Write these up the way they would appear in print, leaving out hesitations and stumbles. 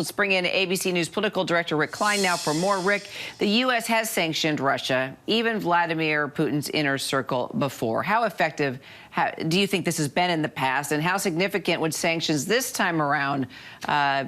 Let's bring in ABC News Political Director Rick Klein now for more. Rick, the U.S. has sanctioned Russia, even Vladimir Putin's inner circle before. How effective do you think this has been in the past, and how significant would sanctions this time around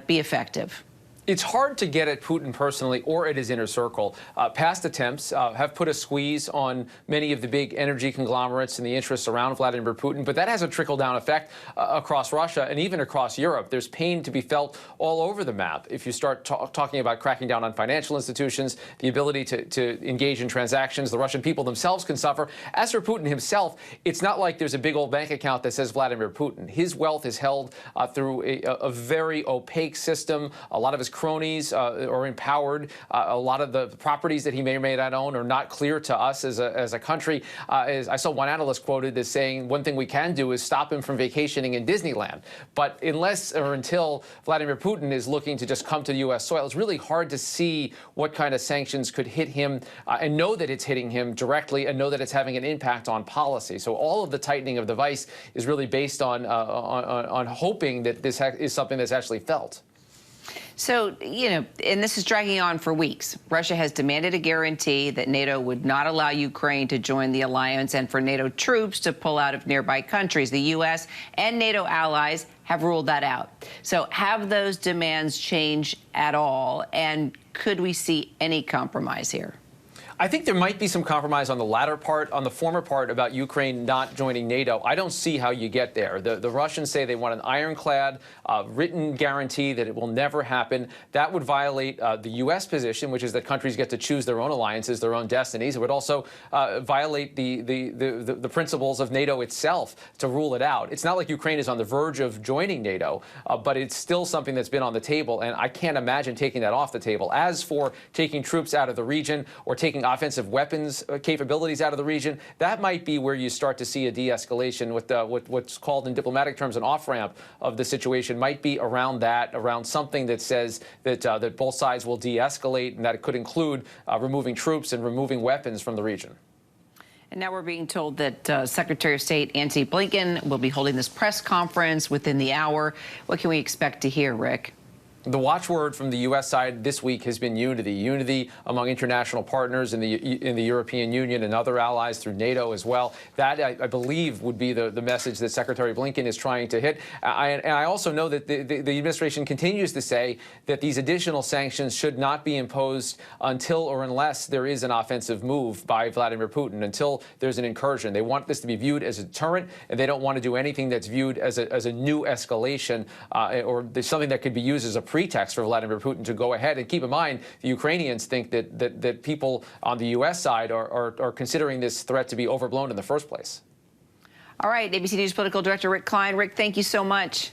be effective? It's hard to get at Putin personally or at his inner circle. Past attempts have put a squeeze on many of the big energy conglomerates and the interests around Vladimir Putin, but that has a trickle-down effect across Russia and even across Europe. There's pain to be felt all over the map. If you start talking about cracking down on financial institutions, the ability to engage in transactions, the Russian people themselves can suffer. As for Putin himself, it's not like there's a big old bank account that says Vladimir Putin. His wealth is held through a very opaque system. A lot of his cronies are empowered. A lot of the properties that he may or may not own are not clear to us as a country. I saw one analyst quoted as saying one thing we can do is stop him from vacationing in Disneyland. But unless or until Vladimir Putin is looking to just come to the U.S. soil, it's really hard to see what kind of sanctions could hit him and know that it's hitting him directly and know that it's having an impact on policy. So all of the tightening of the vice is really based on hoping that this is something that's actually felt. So, and this is dragging on for weeks. Russia has demanded a guarantee that NATO would not allow Ukraine to join the alliance and for NATO troops to pull out of nearby countries. The U.S. and NATO allies have ruled that out. So have those demands changed at all? And could we see any compromise here? I think there might be some compromise on the latter part. On the former part about Ukraine not joining NATO, I don't see how you get there. The Russians say they want an ironclad written guarantee that it will never happen. That would violate the U.S. position, which is that countries get to choose their own alliances, their own destinies. It would also violate the principles of NATO itself to rule it out. It's not like Ukraine is on the verge of joining NATO, but it's still something that's been on the table, and I can't imagine taking that off the table. As for taking troops out of the region or taking offensive weapons capabilities out of the region, that might be where you start to see a de-escalation. With what's called in diplomatic terms an off-ramp of the situation might be around that, around something that says that that both sides will de-escalate, and that it could include removing troops and removing weapons from the region. And now we're being told that Secretary of State Antony Blinken will be holding this press conference within the hour. What can we expect to hear, Rick? The watchword from the U.S. side this week has been unity among international partners in the European Union and other allies through NATO as well. That, I believe, would be the message that Secretary Blinken is trying to hit. And I also know that the administration continues to say that these additional sanctions should not be imposed until or unless there is an offensive move by Vladimir Putin, until there's an incursion. They want this to be viewed as a deterrent, and they don't want to do anything that's viewed as a new escalation or something that could be used as a pretext for Vladimir Putin to go ahead. And keep in mind, the Ukrainians think that people on the U.S. side are considering this threat to be overblown in the first place. All right, ABC News Political Director Rick Klein. Rick, thank you so much.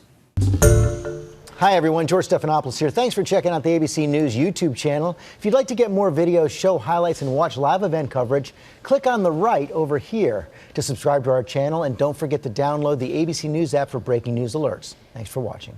Hi, everyone. George Stephanopoulos here. Thanks for checking out the ABC News YouTube channel. If you'd like to get more videos, show highlights, and watch live event coverage, click on the right over here to subscribe to our channel. And don't forget to download the ABC News app for breaking news alerts. Thanks for watching.